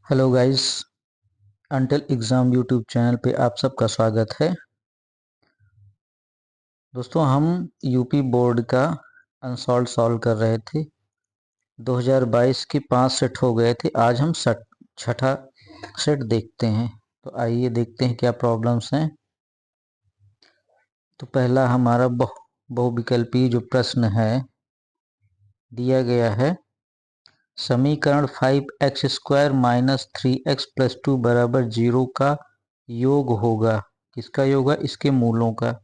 Hello guys, until exam YouTube channel पे आप सबका स्वागत है। दोस्तों, हम यूपी बोर्ड का अनसॉल्व सॉल्व कर रहे थे। 2022 के 5 सेट हो गए थे। आज हम छठा सेट देखते हैं। तो आइए देखते हैं क्या प्रॉब्लम्स हैं। तो पहला हमारा बहुविकल्पीय जो प्रश्न है दिया गया है, समीकरण 5x² माइनस 3x प्लस 2 बराबर 0 का योग होगा। किसका योग है? इसके मूलों का।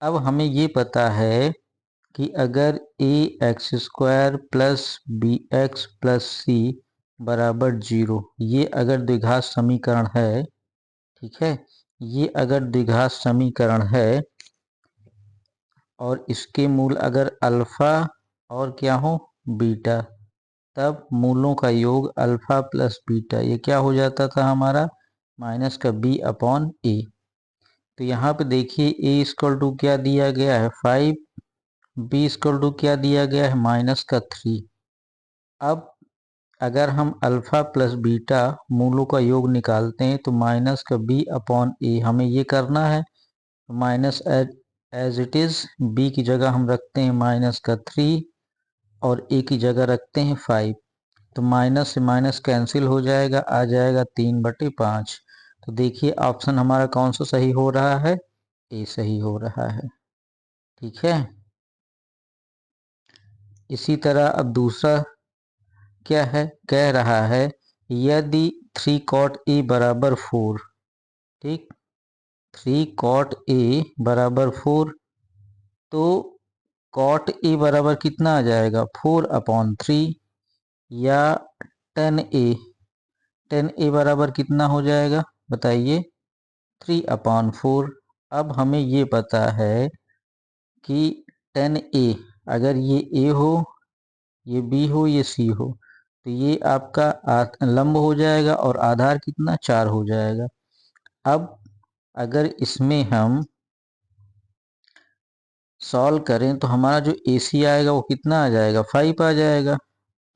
अब हमें ये पता है कि अगर ax² plus bx plus c बराबर 0, ये अगर द्विघात समीकरण है, ठीक है, ये अगर द्विघात समीकरण है और इसके मूल अगर अल्फा और क्या हो, बीटा, तब मूलों का योग अल्फा प्लस बीटा, ये क्या हो जाता था हमारा? माइनस का b अपॉन a। तो यहाँ पे देखिए a इक्वल टू क्या दिया गया है? 5, b इक्वल टू क्या दिया गया है? माइनस का 3। अब अगर हम अल्फा प्लस बीटा मूलों का योग निकालते हैं तो माइनस का b अपॉन a हमें ये करना है। Minus as it is b की जगह हम रखते हैं माइनस का 3 और a की जगह रखते हैं 5। तो माइनस से माइनस कैंसिल हो जाएगा, आ जाएगा 3/5। तो देखिए ऑप्शन हमारा कौन सा सही हो रहा है? ए सही हो रहा है। ठीक है। इसी तरह अब दूसरा क्या है? कह रहा है यदि 3 cot a बराबर 4, ठीक, 3 cot a बराबर 4, तो cot a बराबर कितना आ जाएगा? 4/3, या 10a बराबर कितना हो जाएगा बताइए? 3/4। अब हमें ये पता है कि 10a, अगर ये a हो, ये b हो, ये c हो, तो ये आपका लंब हो जाएगा और आधार कितना? 4 हो जाएगा। अब अगर इसमें हम सॉल्व करें तो हमारा जो AC आएगा वो कितना आ जाएगा? 5 आ जाएगा।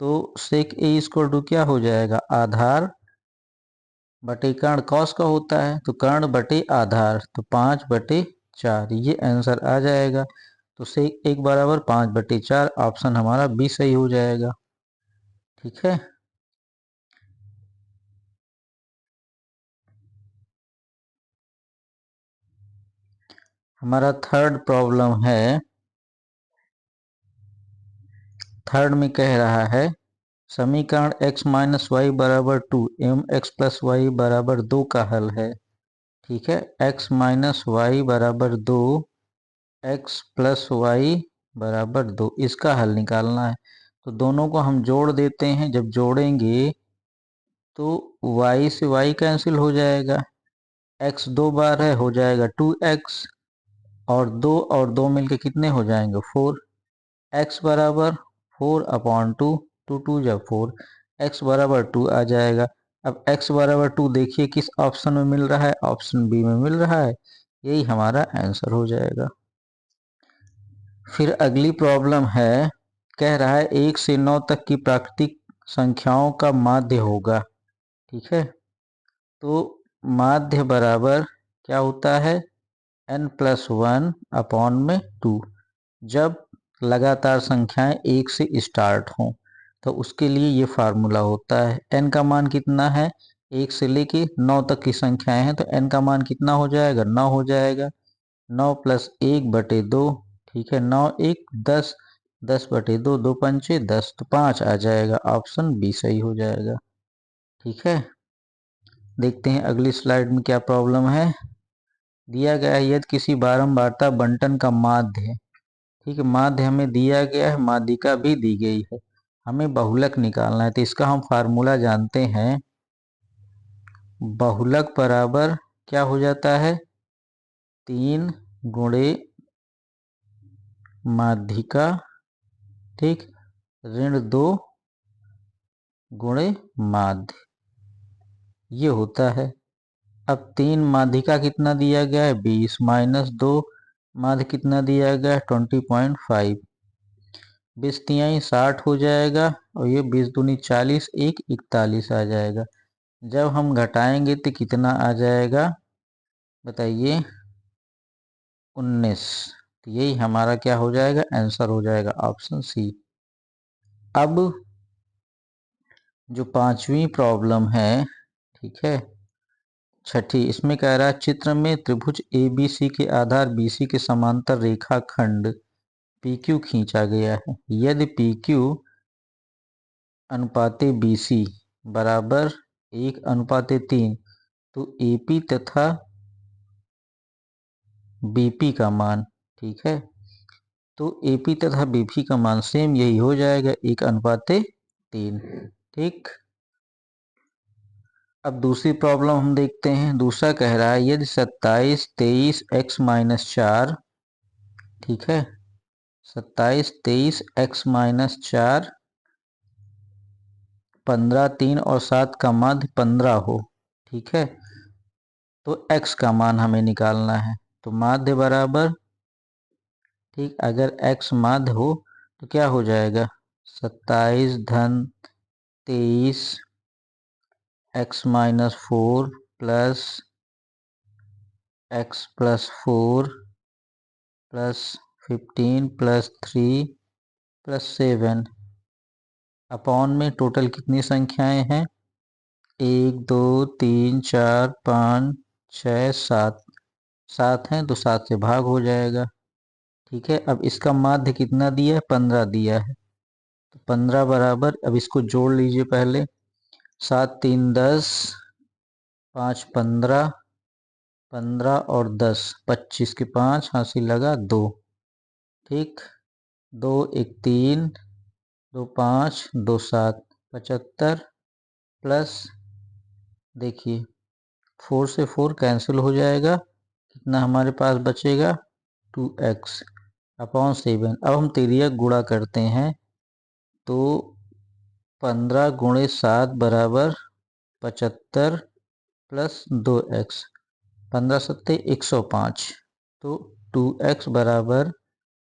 तो सेक a इक्वल टू क्या हो जाएगा? आधार बटे कर्ण कॉस का होता है, तो कर्ण बटे आधार, तो 5/4, ये आंसर आ जाएगा। तो सेक 1 बराबर 5/4, ऑप्शन हमारा बी सही हो जाएगा। ठीक है। हमारा थर्ड प्रॉब्लम है। थर्ड में कह रहा है समीकरण x माइनस वाई बराबर 2 एवं x प्लस वाई बराबर 2 का हल है। ठीक है, x माइनस वाई बराबर 2, x प्लस वाई बराबर 2, इसका हल निकालना है। तो दोनों को हम जोड़ देते हैं। जब जोड़ेंगे तो y से y कैंसिल हो जाएगा, x 2 बार है, हो जाएगा 2x, और 2 मिलके कितने हो जाएंगे? 4। x बराबर 4/2, 2 2 जब 4, x बराबर 2 आ जाएगा। अब x बराबर 2 देखिए किस ऑप्शन में मिल रहा है? ऑप्शन बी में मिल रहा है। यही हमारा आंसर हो जाएगा। फिर अगली प्रॉब्लम है, कह रहा है 1 से 9 तक की प्राकृतिक संख्याओं का माध्य होगा। ठीक है, तो माध्य बराबर क्या होता है? n+1/2। जब लगातार संख्याएं 1 से स्टार्ट हों तो उसके लिए ये फार्मूला होता है। n का मान कितना है? 1 से लेके 9 तक की संख्याएं हैं, तो n का मान कितना हो जाएगा? 9 हो जाएगा। 9 + 1/2, ठीक है, 9 1 10, 10/2, 2 पंचे 10, तो 5 आ जाएगा। ऑप्शन बी सही हो जाएगा। ठीक है। देखते हैं अगली स्लाइड में क्या प्रॉब्लम है। दिया गया है यदि किसी बारंबारता बंटन का माध्य है, ठीक है, माध्य हमें दिया गया है, माध्यिका भी दी गई है, हमें बहुलक निकालना है। तो इसका हम फार्मूला जानते हैं। बहुलक बराबर क्या हो जाता है? 3 गुणे माध्यिका, ठीक, -2 गुणे माध्य, ये होता है। अब 3 माध्यिका कितना दिया गया है? 20, -2 माध्य कितना दिया गया है? 20.5। 20 तिहाई 60 हो जाएगा, और ये 20 दूनी 40, 1 41 आ जाएगा। जब हम घटाएंगे तो कितना आ जाएगा बताइए, 19। तो यही हमारा क्या हो जाएगा, आंसर हो जाएगा ऑप्शन सी। अब जो पांचवी प्रॉब्लम है, ठीक है, छठी, इसमें कह रहा है चित्र में त्रिभुज ABC के आधार BC के समांतर रेखाखंड PQ खींचा गया है। यदि PQ अनुपाते BC बराबर 1:3, तो AP तथा BP का मान, ठीक है, तो AP तथा BP का मान सेम यही हो जाएगा 1:3। ठीक। अब दूसरी प्रॉब्लम हम देखते हैं। दूसरा कह रहा है यदि 27 23 x-4, ठीक है, 27 23 x-4, 15 3 और 7 का माध्य 15 हो, ठीक है, तो x का मान हमें निकालना है। तो माध्य बराबर, ठीक, अगर x माध्य हो तो क्या हो जाएगा, 27 धन 23 x-4 plus x plus 4 plus 15 plus 3 plus 7 upon में टोटल कितनी संख्याएं हैं, 1 2 3 4 5 6 7, 7 हैं तो 7 से भाग हो जाएगा। ठीक है। अब इसका माध्य कितना दिया है, 15 दिया है, तो 15 बराबर, अब इसको जोड़ लीजिए पहले, 7 3 10, 5 15, 15 और 10 25 के 5 हासिल लगा 2, ठीक, 2 1 3 2 5 2 7 75 प्लस, देखिए 4 से 4 कैंसिल हो जाएगा, कितना हमारे पास बचेगा, 2x अपॉन 7। अब हम तिर्यक गुणा करते हैं, तो 15 गुणे 7 बराबर 75 प्लस 2x, 15 सत्ते 105, तो 2x बराबर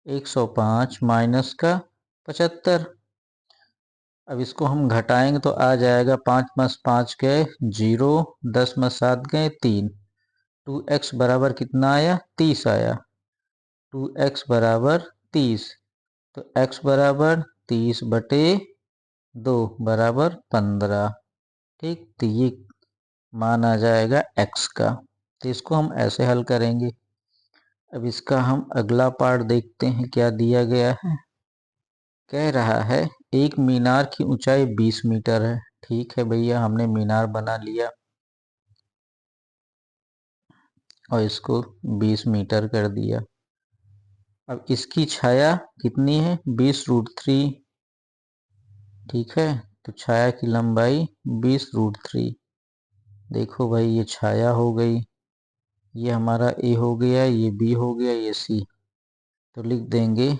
105 माइनस का 75। अब इसको हम घटाएंगे तो आ जाएगा 5 में 5 गए 0, 10 में 7 गए 3, 2x बराबर कितना आया, 30 आया, 2x बराबर 30, तो x बराबर 30 बटे 2 बराबर 15। ठीक, तो ये मान आ जाएगा x का। तो इसको हम ऐसे हल करेंगे। अब इसका हम अगला पार्ट देखते हैं क्या दिया गया है। कह रहा है एक मीनार की ऊंचाई 20 मीटर है। ठीक है भैया, हमने मीनार बना लिया और इसको 20 मीटर कर दिया। अब इसकी छाया कितनी है, 20√3, ठीक है, तो छाया की लंबाई 20√3। देखो भाई, ये छाया हो गई, ये हमारा A हो गया, ये B हो गया, ये C। तो लिख देंगे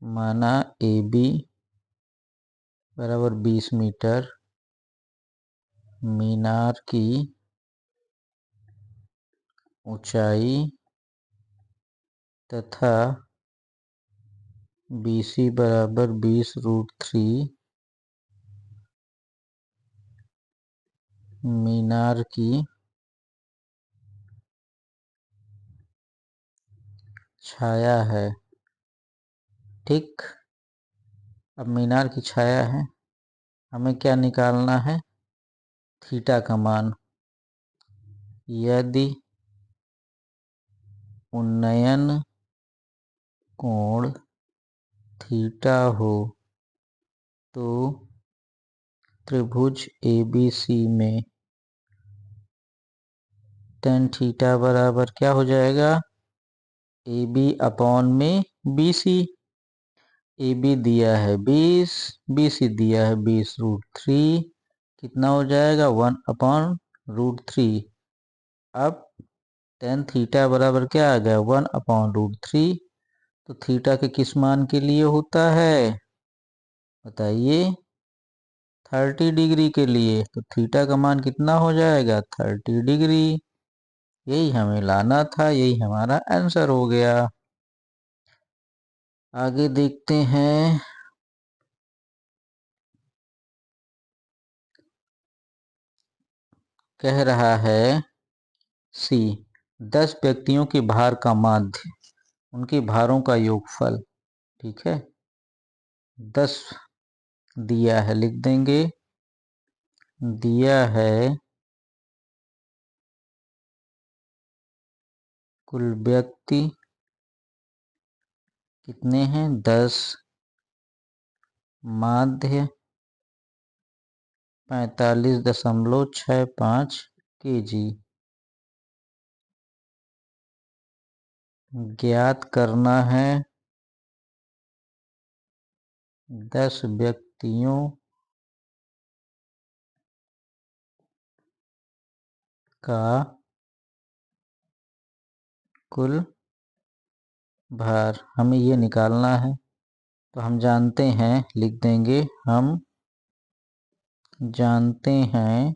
माना AB बराबर 20 मीटर, मीनार की ऊंचाई तथा BC बराबर 20√3, मीनार की छाया है। ठीक, अब मीनार की छाया है, हमें क्या निकालना है, थीटा का मान। यदि उन्नयन कोण थीटा हो तो त्रिभुज ABC में tan थीटा बराबर क्या हो जाएगा, AB अपॉन में BC। AB दिया है 20, BC दिया है 20√3, कितना हो जाएगा, 1/√3। अब tan थीटा बराबर क्या आ गया, 1/√3, तो थीटा के किस मान के लिए होता है बताइए, 30 डिग्री के लिए। तो थीटा का मान कितना हो जाएगा, 30 डिग्री। यही हमें लाना था, यही हमारा आंसर हो गया। आगे देखते हैं। कह रहा है सी 10 व्यक्तियों के भार का माध्य, उनके भारों का योगफल। ठीक है, 10 दिया है, लिख देंगे। दिया है कुल व्यक्ति कितने हैं, 10, माध्य 45.65 kg। ज्ञात करना है 10 व्यक्तियों का कुल भार, हमें ये निकालना है। तो हम जानते हैं, लिख देंगे, हम जानते हैं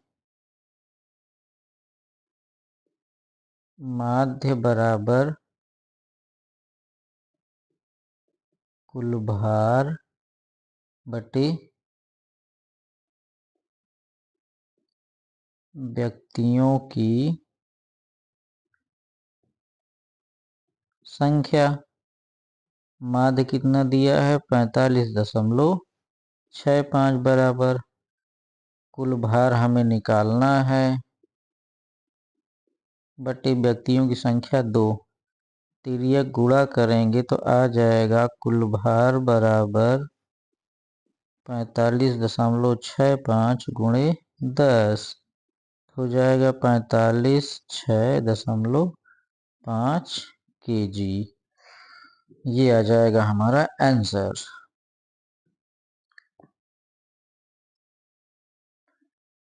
माध्य बराबर कुल भार बटे व्यक्तियों की संख्या। माध्य कितना दिया है, 45.65 बराबर कुल भार हमें निकालना है बटे व्यक्तियों की संख्या 2। तिर्यक गुणा करेंगे तो आ जाएगा कुल भार बराबर 45.65 गुणे 10, हो जाएगा 45.65 kg। ये आ जाएगा हमारा आंसर।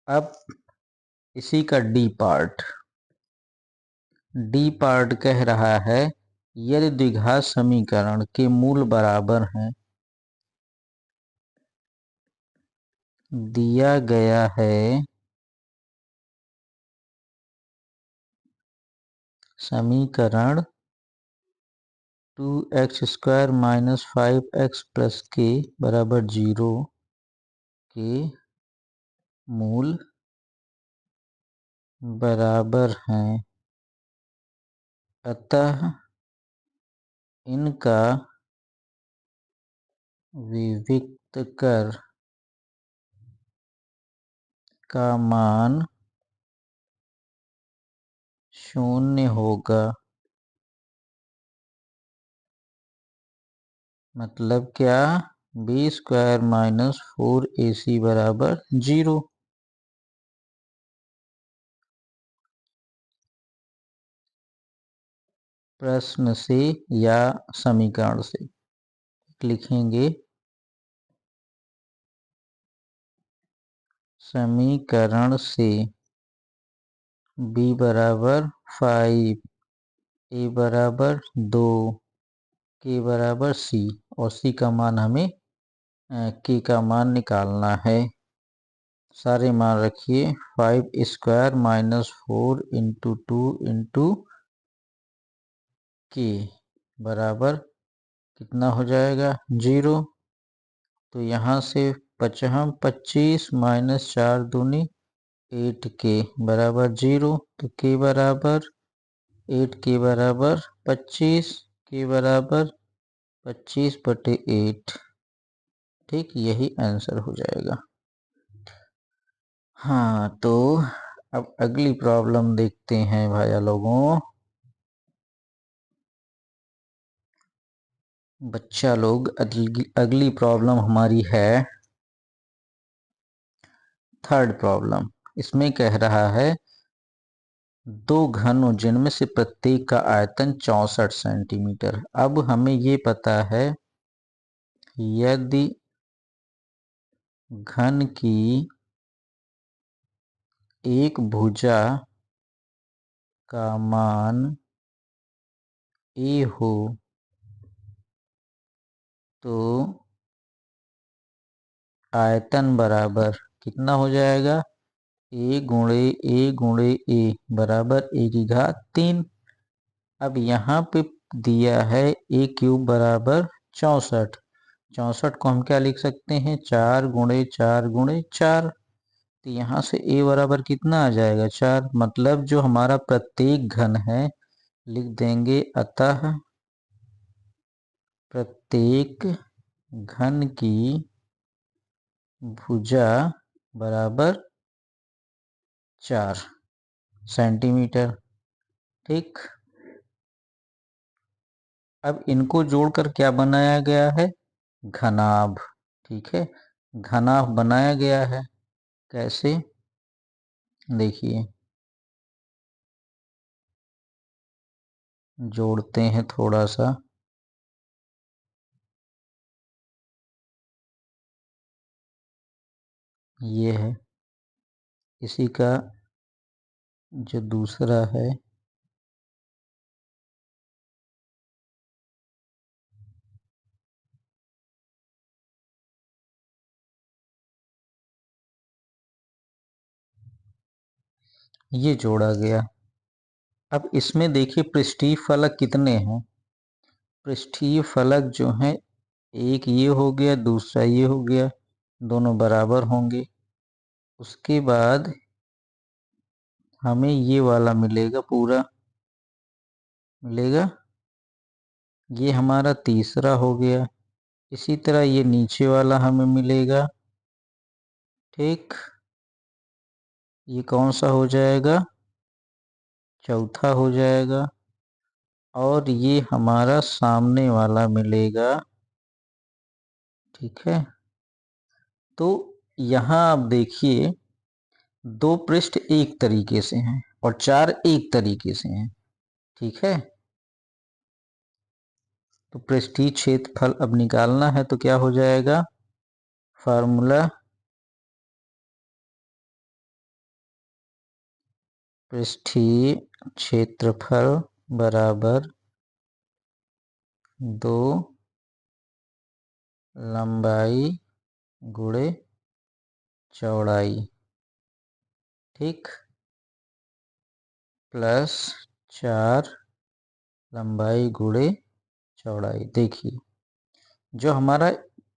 अब इसी का डी पार्ट कह रहा है यदि द्विघात समीकरण के मूल बराबर हैं, दिया गया है समीकरण 2x² - 5x + k बराबर 0 के मूल बराबर हैं, अतः इनका विविक्तकर का मान 0 होगा। मतलब क्या, b² - 4ac बराबर 0। प्रश्न से या समीकरण से लिखेंगे, समीकरण से b बराबर 5, a बराबर 2, k बराबर c, और c का मान हमें k का मान निकालना है। सारे मान रखिए, 5² - 4 × 2 × k बराबर कितना हो जाएगा, 0। तो यहाँ से बचा 25 - 4 दूनी 8k बराबर 0। तो k बराबर 8k बराबर 25, k बराबर 25/8। ठीक, यही आंसर हो जाएगा। हाँ, तो अब अगली प्रॉब्लम देखते हैं भाइया लोगों। बच्चा लोग, अगली प्रॉब्लम हमारी है थर्ड प्रॉब्लम। इसमें कह रहा है दो घनों जिनमें से प्रत्येक का आयतन 64 सेंटीमीटर। अब हमें ये पता है यदि घन की एक भुजा का मान a हो तो आयतन बराबर कितना हो जाएगा, a गुणे a बराबर a⁻3। अब यहाँ पे दिया है a³ बराबर 64। 64 को हम क्या लिख सकते हैं, 4 × 4 × 4। तो यहाँ से a बराबर कितना आ जाएगा 4, मतलब जो हमारा प्रत्येक घन है लिख देंगे अतः प्रत्येक घन की भुजा बराबर 4 सेंटीमीटर। ठीक, अब इनको जोड़कर क्या बनाया गया है, घनाभ। ठीक है, घनाभ बनाया गया है। कैसे, देखिए जोड़ते हैं थोड़ा सा। ये है, इसी का जो दूसरा है ये जोड़ा गया। अब इसमें देखिए पृष्ठीय फलक कितने हैं, पृष्ठीय फलक जो है एक ये हो गया, दूसरा ये हो गया, दोनों बराबर होंगे। उसके बाद हमें ये वाला मिलेगा, पूरा मिलेगा, ये हमारा तीसरा हो गया। इसी तरह ये नीचे वाला हमें मिलेगा। ठीक, ये कौन सा हो जाएगा, चौथा हो जाएगा। और ये हमारा सामने वाला मिलेगा। ठीक है, तो यहाँ आप देखिए दो पृष्ठ एक तरीके से हैं और चार एक तरीके से हैं। ठीक है, तो पृष्ठीय क्षेत्रफल अब निकालना है तो क्या हो जाएगा, फार्मूला पृष्ठीय क्षेत्रफल बराबर 2 लंबाई गुणे चौड़ाई। ठीक, प्लस 4 लंबाई गुणे चौड़ाई। देखिए जो हमारा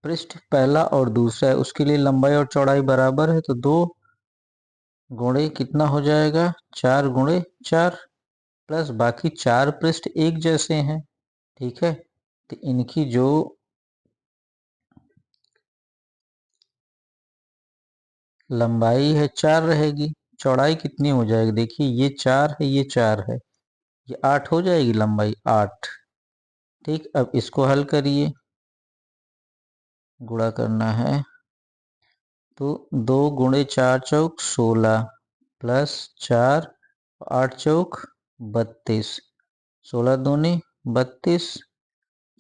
पृष्ठ पहला और दूसरा है उसके लिए लंबाई और चौड़ाई बराबर है, तो 2 गुणे कितना हो जाएगा, 4 गुणे 4, प्लस बाकी 4 पृष्ठ एक जैसे हैं। ठीक है, तो इनकी जो लंबाई है 4 रहेगी, चौड़ाई कितनी हो जाएगी, देखिए ये 4 है, ये 4 है, ये 8 हो जाएगी लंबाई 8। ठीक, अब इसको हल करिए, गुणा करना है तो 2 गुणे 4 चौक 16, प्लस 4 8 चौक 32, 16 दूनी 32,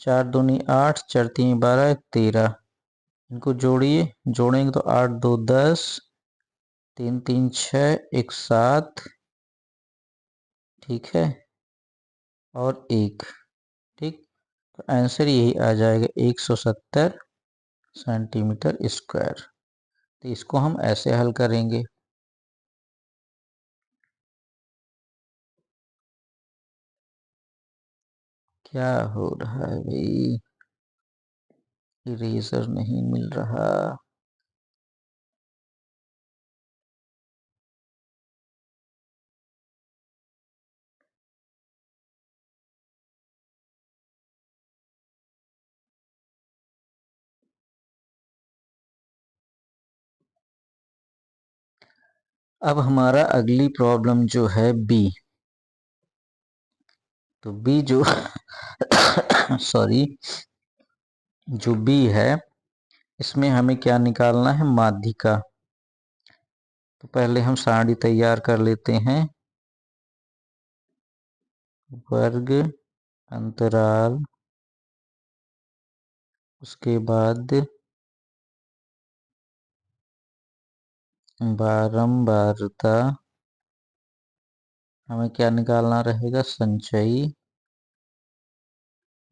4 दूनी 8, 4 तीन 12, 13। इनको जोड़िए, जोड़ेंगे तो 8 2 10, 3 3 6, 1 7। ठीक है, और 1। ठीक, तो आंसर यही आ जाएगा 170 सेंटीमीटर स्क्वायर। तो इसको हम ऐसे हल करेंगे। क्या हो रहा है भाई, इरेजर नहीं मिल रहा। अब हमारा अगली प्रॉब्लम जो है बी, तो बी जो सॉरी, जो बी है इसमें हमें क्या निकालना है, माध्यिका। तो पहले हम सारणी तैयार कर लेते हैं। वर्ग अंतराल, उसके बाद बारंबारता, हमें क्या निकालना रहेगा, संचयी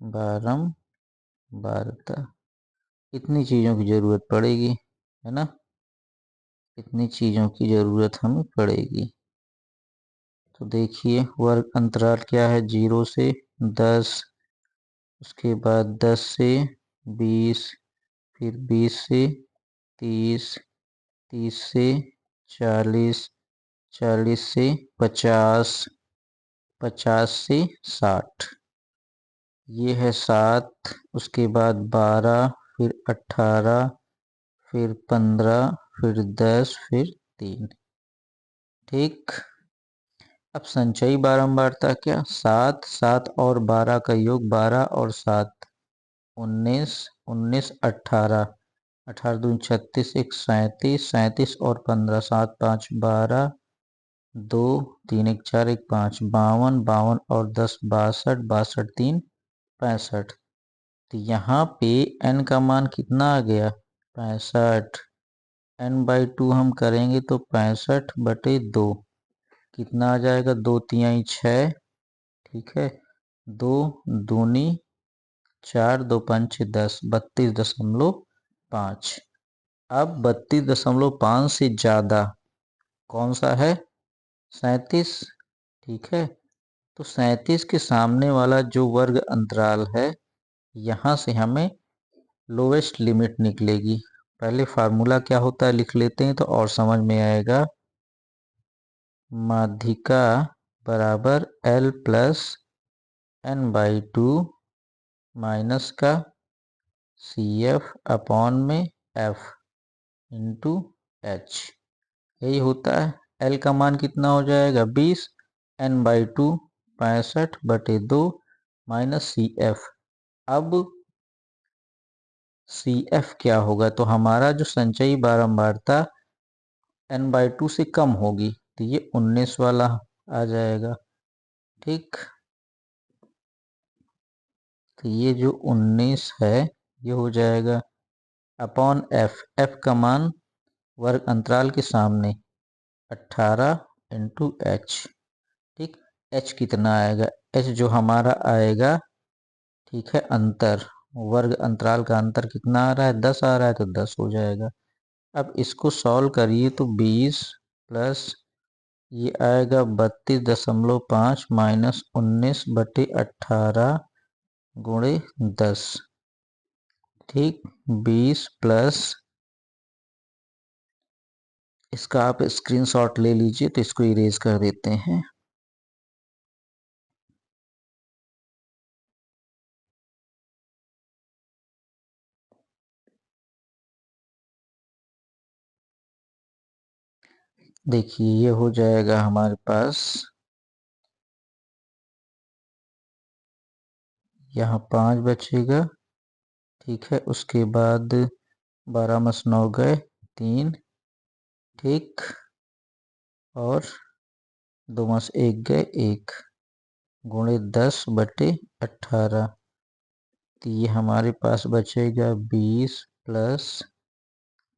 बारंबारता। इतनी चीजों की जरूरत पड़ेगी, है ना, इतनी चीजों की जरूरत हमें पड़ेगी। तो देखिए वर्ग अंतराल क्या है, 0 से 10, उसके बाद 10 से 20, फिर 20 से 30, 30 से 40, 40 से 50, 50 से 60, ये है 7, उसके बाद 12, फिर 18, फिर 15, फिर 10, फिर 3। ठीक। अब संचयी बारंबारता क्या, 7, 7 और 12 का योग 12 और 7 19, 19 18, 18 दूनी 36, 1 37, 37 और 15 7 5 12, 2 3 1 4 1 5 52, 52 और 10 62, 62 3 65। तो यहाँ पे n का मान कितना आ गया, 65। n/2 हम करेंगे तो 65/2 कितना आ जाएगा, 2 तिहाई 6। ठीक है, 2 दूनी 4, 2 पंचे 10, 32.5। अब 32.5 से ज्यादा कौन सा है, 37। ठीक है, तो 37 के सामने वाला जो वर्ग अंतराल है, यहाँ से हमें लोवेस्ट लिमिट निकलेगी। पहले फार्मूला क्या होता है लिख लेते हैं तो और समझ में आएगा। माध्यिका बराबर L प्लस n/2 माइनस का CF अपॉन में F इंटू H, यही होता है। L का मान कितना हो जाएगा 20, n/2 65/2 माइनस CF। अब CF क्या होगा, तो हमारा जो संचयी बारंबारता n/2 से कम होगी, तो ये 19 वाला आ जाएगा। ठीक, तो ये जो 19 है ये हो जाएगा अपॉन F, F का मान वर्ग अंतराल के सामने 18 इंटू H। ठीक, H कितना आएगा, H जो हमारा आएगा, ठीक है, अंतर, वर्ग अंतराल का अंतर कितना आ रहा है, 10 आ रहा है, तो 10 हो जाएगा। अब इसको सॉल्व करिए तो 20 प्लस ये आएगा 32.5 माइनस 19/18 गुणे 10। ठीक, 20 प्लस इसका आप स्क्रीनशॉट ले लीजिए, तो इसको इरेज कर देते हैं। देखिए ये हो जाएगा हमारे पास, यहाँ 5 बचेगा। ठीक है, उसके बाद 12 में 9 गए 3। ठीक, और 2 में 1 गए 1 गुणे 10/18। तो ये हमारे पास बचेगा 20 प्लस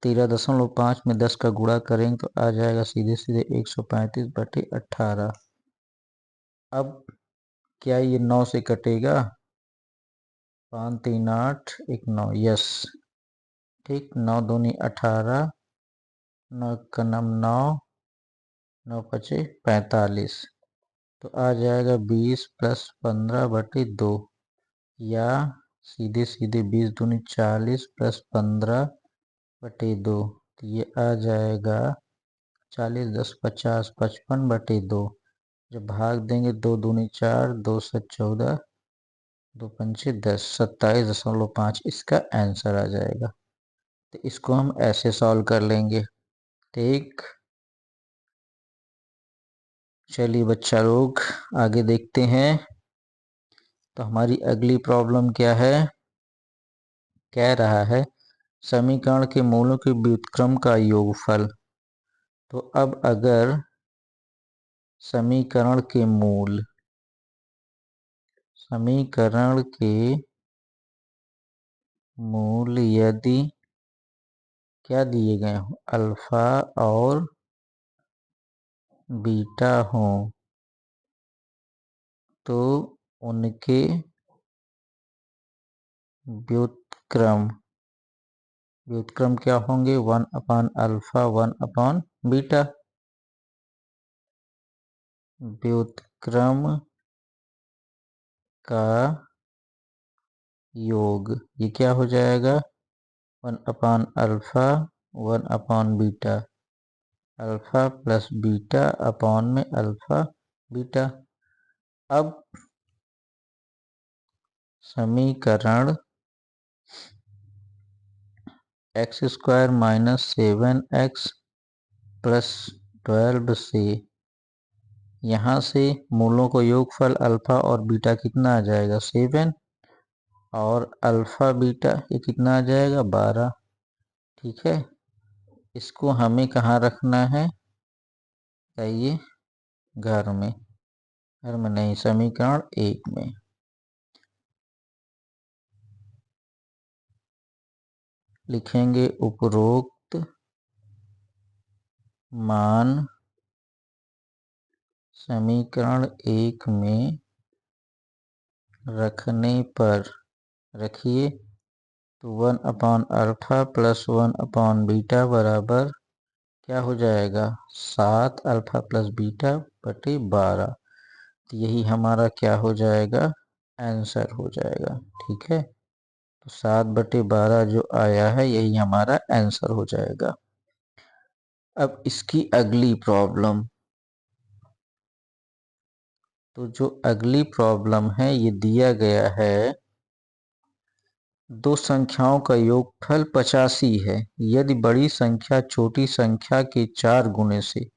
13.5 में 10 का गुणा करेंगे तो आ जाएगा सीधे सीधे 135/18। अब क्या ये 9 से कटेगा, 5 3 8 1 9, यस। ठीक, 9 दूनी 18, 9 का नाम 9, 9 पचे 45। तो आ जाएगा 20 प्लस 15/2, या सीधे सीधे 20 दूनी 40 प्लस 15/2। तो ये आ जाएगा 40 10 50 55/2। जब भाग देंगे 2 दूनी 4, 2 से 14, 2 पंचे 10, 27.5 इसका आंसर आ जाएगा। तो इसको हम ऐसे सॉल्व कर लेंगे। ठीक, चलिए बच्चा लोग आगे देखते हैं। तो हमारी अगली प्रॉब्लम क्या है, कह रहा है समीकरण के मूलों के व्युत्क्रम का योगफल। तो अब अगर समीकरण के मूल, समीकरण के मूल यदि क्या दिए गए हों, अल्फा और बीटा हों, तो उनके व्युत्क्रम, व्युत्क्रम क्या होंगे, 1/अल्फा 1/बीटा। व्युत्क्रम का योग ये क्या हो जाएगा, 1/अल्फा 1/बीटा। अल्फा प्लस बीटा अपॉन में अल्फा बीटा। अब समीकरण x square minus 7x plus 12 से यहाँ से मूलों को योगफल अल्फा और बीटा कितना आ जाएगा 7 और अल्फा बीटा ये कितना आ जाएगा 12। ठीक है, इसको हमें कहाँ रखना है बताइए? घर में नहीं, समीकरण 1 में। लिखेंगे उपरोक्त मान समीकरण 1 में रखने पर रखिए तो 1 upon alpha plus 1 upon beta बराबर क्या हो जाएगा 7 अल्फा प्लस बीटा बटे 12। तो यही हमारा क्या हो जाएगा आंसर हो जाएगा। ठीक है, तो 7/12 जो आया है यही हमारा आंसर हो जाएगा। अब इसकी अगली प्रॉब्लम, तो जो अगली प्रॉब्लम है ये दिया गया है दो संख्याओं का योगफल 85 है यदि बड़ी संख्या छोटी संख्या के 4 गुने से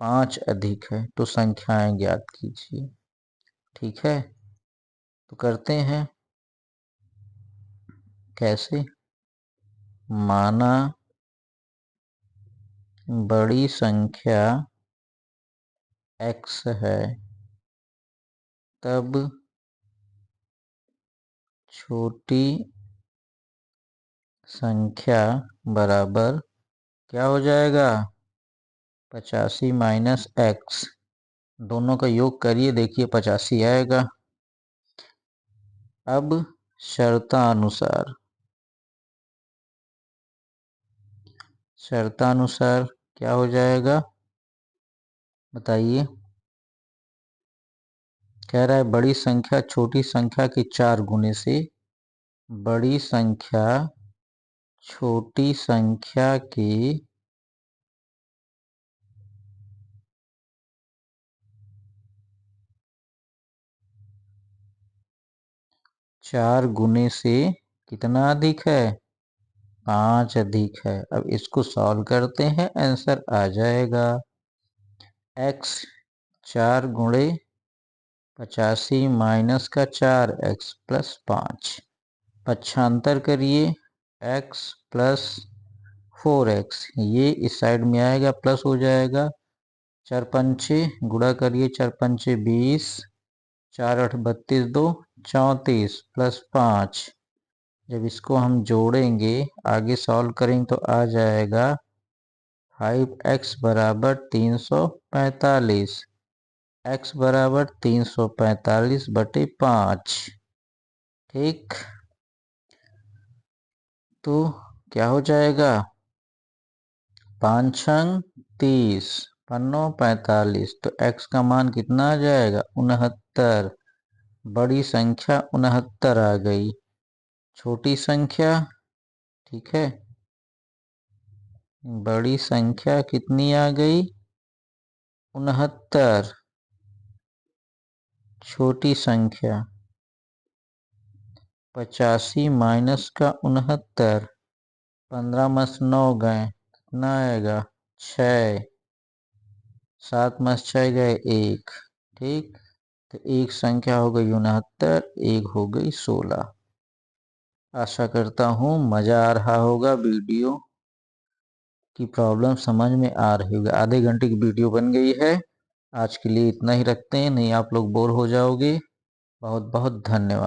5 अधिक है तो संख्याएं ज्ञात कीजिए। ठीक है, तो करते हैं कैसे। माना बड़ी संख्या x है तब छोटी संख्या बराबर क्या हो जाएगा 85 माइनस x। दोनों का योग करिए देखिए 85 आएगा। अब शर्तानुसार क्या हो जाएगा बताइए? कह रहा है बड़ी संख्या छोटी संख्या के 4 गुने से बड़ी संख्या छोटी संख्या के 4 गुने से कितना अधिक है 5 अधिक है। अब इसको सॉल्व करते हैं, आंसर आ जाएगा x 4 गुणे 85 माइनस का 4x प्लस 5। पक्षांतर करिए x प्लस 4x, ये इस साइड में आएगा प्लस हो जाएगा। 4 पंचे गुणा करिए 4 पंचे 20, 4 8 32 2 34 प्लस 5। जब इसको हम जोड़ेंगे आगे सॉल्व करेंगे तो आ जाएगा 5x बराबर 345, x बराबर 345/5। ठीक, तो क्या हो जाएगा 5 छंग 30 पन्नों 45, तो x का मान कितना आ जाएगा 69। बड़ी संख्या 69 आ गई। छोटी संख्या, ठीक है, बड़ी संख्या कितनी आ गई 69। छोटी संख्या 85 माइनस का 69, 15 में 9 गए कितना आएगा 6, 7 में 6 गए 1। ठीक, तो एक संख्या हो गई 69, एक हो गई 16। आशा करता हूँ मजा आ रहा होगा, वीडियो की प्रॉब्लम समझ में आ रही होगी। आधे घंटे की वीडियो बन गई है। आज के लिए इतना ही रखते हैं, नहीं आप लोग बोर हो जाओगे। बहुत बहुत धन्यवाद।